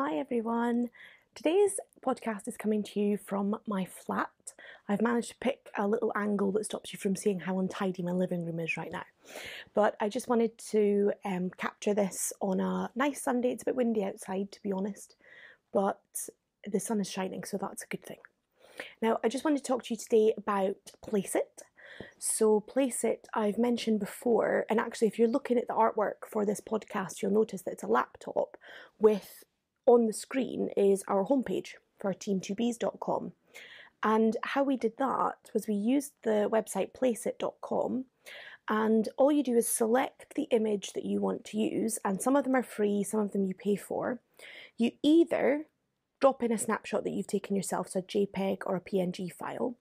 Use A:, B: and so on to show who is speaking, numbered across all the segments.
A: Hi everyone. Today's podcast is coming to you from my flat. I've managed to pick a little angle that stops you from seeing how untidy my living room is right now. But I just wanted to capture this on a nice Sunday. It's a bit windy outside, to be honest, but the sun is shining, so that's a good thing. Now, I just wanted to talk to you today about PlaceIt. So PlaceIt, I've mentioned before, and actually if you're looking at the artwork for this podcast, you'll notice that it's a laptop with, on the screen is our homepage for team2bs.com. And how we did that was we used the website placeit.com, and all you do is select the image that you want to use, and some of them are free, some of them you pay for. You either drop in a snapshot that you've taken yourself, so a JPEG or a PNG file,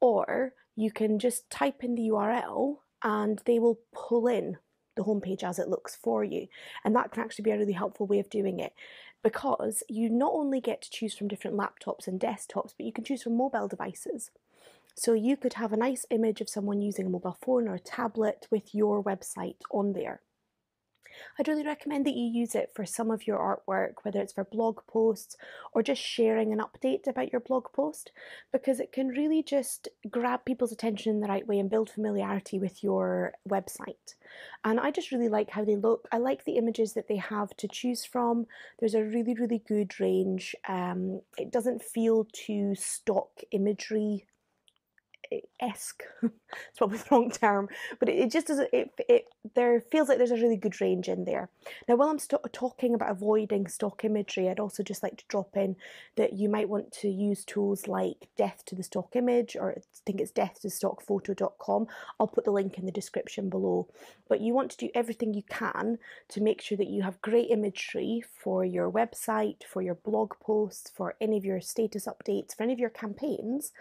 A: or you can just type in the URL and they will pull in the homepage as it looks for you. And that can actually be a really helpful way of doing it, because you not only get to choose from different laptops and desktops, but you can choose from mobile devices. So you could have a nice image of someone using a mobile phone or a tablet with your website on there. I'd really recommend that you use it for some of your artwork, whether it's for blog posts or just sharing an update about your blog post, because it can really just grab people's attention in the right way and build familiarity with your website. And I just really like how they look. I like the images that they have to choose from. There's a really, really good range. It doesn't feel too stock imagery-esque. It's probably the wrong term, but it just doesn't, there feels like there's a really good range in there. Now, while I'm talking about avoiding stock imagery, I'd also just like to drop in that you might want to use tools like Death to the Stock Image, or I think it's death2stockphoto.com. I'll put the link in the description below. But you want to do everything you can to make sure that you have great imagery for your website, for your blog posts, for any of your status updates, for any of your campaigns,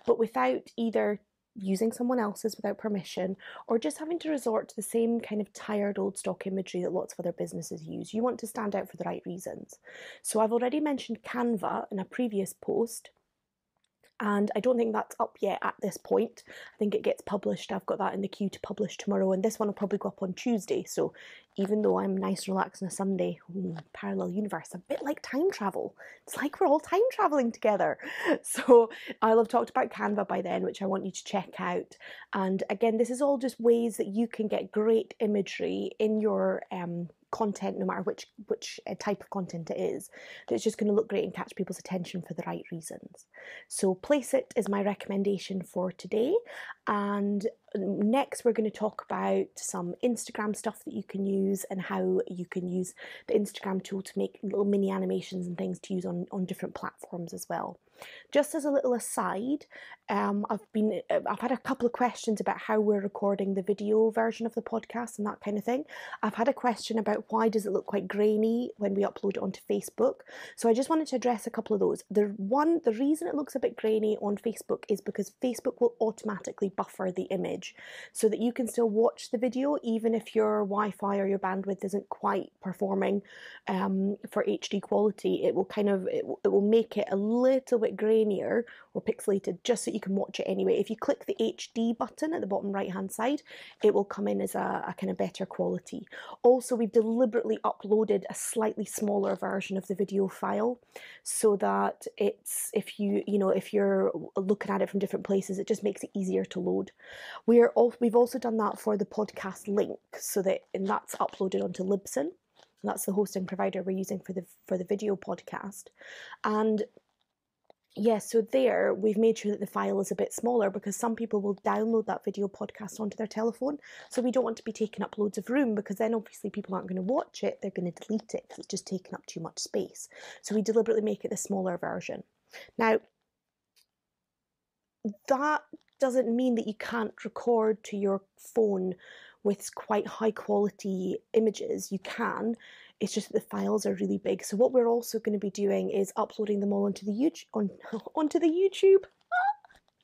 A: but without either using someone else's without permission, or just having to resort to the same kind of tired old stock imagery that lots of other businesses use. You want to stand out for the right reasons. So I've already mentioned Canva in a previous post, and I don't think that's up yet at this point. I think it gets published. I've got that in the queue to publish tomorrow, and this one will probably go up on Tuesday. So even though I'm nice and relaxed on a Sunday, parallel universe, a bit like time travel. It's like we're all time traveling together. So I'll have talked about Canva by then, which I want you to check out. And again, this is all just ways that you can get great imagery in your content, no matter which type of content it is, that's just going to look great and catch people's attention for the right reasons. So PlaceIt is my recommendation for today, and next we're going to talk about some Instagram stuff that you can use and how you can use the Instagram tool to make little mini animations and things to use on different platforms as well. Just as a little aside, I've had a couple of questions about how we're recording the video version of the podcast and that kind of thing. I've had a question about why does it look quite grainy when we upload it onto Facebook. So I just wanted to address a couple of those. The reason it looks a bit grainy on Facebook is because Facebook will automatically buffer the image so that you can still watch the video even if your Wi-Fi or your bandwidth isn't quite performing for HD quality. It will make it a little bit grainier or pixelated just so you can watch it anyway. If you click the HD button at the bottom right hand side, it will come in as a kind of better quality. Also, we've deliberately uploaded a slightly smaller version of the video file so that it's, if you're looking at it from different places, it just makes it easier to load. We've also done that for the podcast link, and that's uploaded onto Libsyn. That's the hosting provider we're using for the video podcast. And yeah, so there we've made sure that the file is a bit smaller because some people will download that video podcast onto their telephone. So we don't want to be taking up loads of room, because then obviously people aren't going to watch it, they're going to delete it because it's just taking up too much space. So we deliberately make it the smaller version. Now, that doesn't mean that you can't record to your phone with quite high quality images. You can. It's just that the files are really big. So what we're also going to be doing is uploading them all onto the YouTube.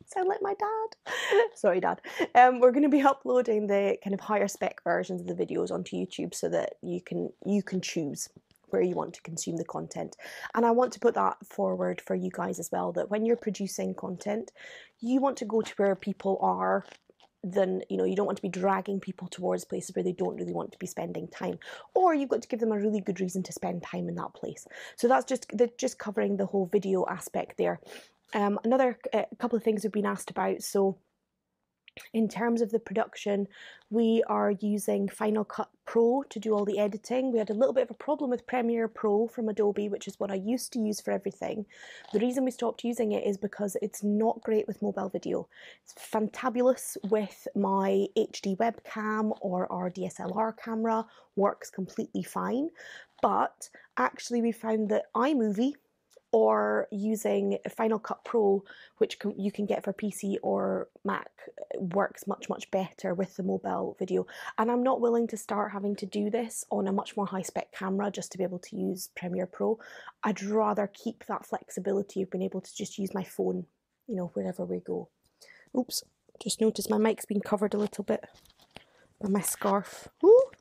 A: Sound like my dad. Sorry, Dad. We're going to be uploading the kind of higher spec versions of the videos onto YouTube so that you can choose where you want to consume the content. And I want to put that forward for you guys as well, that when you're producing content, you want to go to where people are than, you know, you don't want to be dragging people towards places where they don't really want to be spending time, or you've got to give them a really good reason to spend time in that place. So that's just covering the whole video aspect there. Another couple of things we've been asked about. So in terms of the production, we are using Final Cut Pro to do all the editing. We had a little bit of a problem with Premiere Pro from Adobe, which is what I used to use for everything. The reason we stopped using it is because it's not great with mobile video. It's fantabulous with my HD webcam or our DSLR camera, works completely fine. But actually we found that iMovie, or using Final Cut Pro, which you can get for PC or Mac, works much better with the mobile video. And I'm not willing to start having to do this on a much more high-spec camera just to be able to use Premiere Pro. I'd rather keep that flexibility of being able to just use my phone, you know, wherever we go. Oops, just noticed my mic's been covered a little bit by my scarf. Ooh,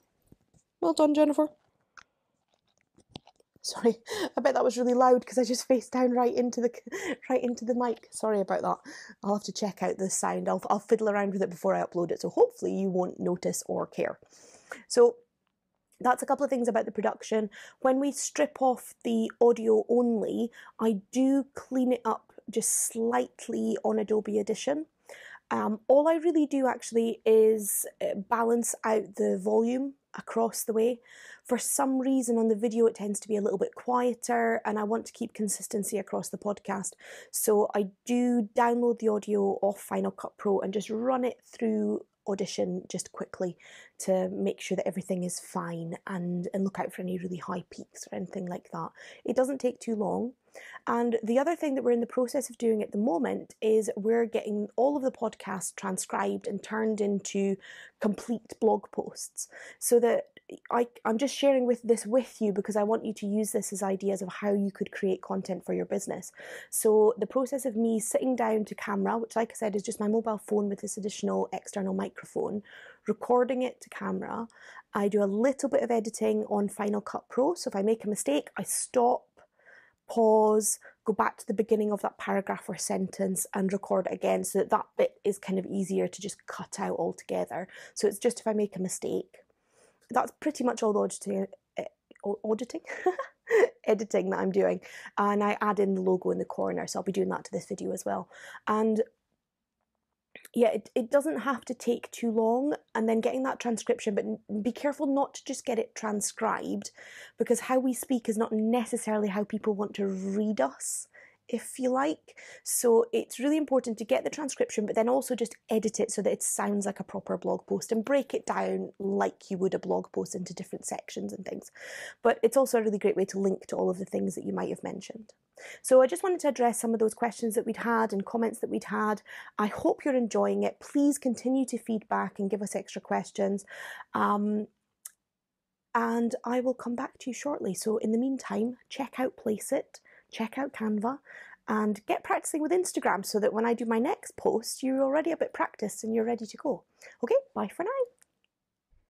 A: well done, Jennifer. Sorry, I bet that was really loud because I just faced down right into the mic. Sorry about that. I'll have to check out the sound. I'll fiddle around with it before I upload it, so hopefully you won't notice or care. So that's a couple of things about the production. When we strip off the audio only, I do clean it up just slightly on Adobe Audition. All I really do actually is balance out the volume across the way. For some reason on the video it tends to be a little bit quieter, and I want to keep consistency across the podcast. So I do download the audio off Final Cut Pro and just run it through Audition just quickly to make sure that everything is fine, and look out for any really high peaks or anything like that. It doesn't take too long. And the other thing that we're in the process of doing at the moment is we're getting all of the podcasts transcribed and turned into complete blog posts, so that I'm just sharing this with you because I want you to use this as ideas of how you could create content for your business. So the process of me sitting down to camera, which like I said is just my mobile phone with this additional external microphone, recording it to camera. I do a little bit of editing on Final Cut Pro. So if I make a mistake, I stop, pause, go back to the beginning of that paragraph or sentence and record it again, so that bit is kind of easier to just cut out altogether. So it's just if I make a mistake. That's pretty much all the editing that I'm doing. And I add in the logo in the corner, so I'll be doing that to this video as well. And yeah, it doesn't have to take too long, and then getting that transcription, but be careful not to just get it transcribed, because how we speak is not necessarily how people want to read us, if you like. So it's really important to get the transcription, but then also just edit it so that it sounds like a proper blog post, and break it down like you would a blog post into different sections and things. But it's also a really great way to link to all of the things that you might have mentioned. So I just wanted to address some of those questions that we'd had and comments that we'd had. I hope you're enjoying it. Please continue to feedback and give us extra questions. And I will come back to you shortly. So in the meantime, check out PlaceIt, check out Canva, and get practicing with Instagram so that when I do my next post, you're already a bit practiced and you're ready to go. Okay, bye for now.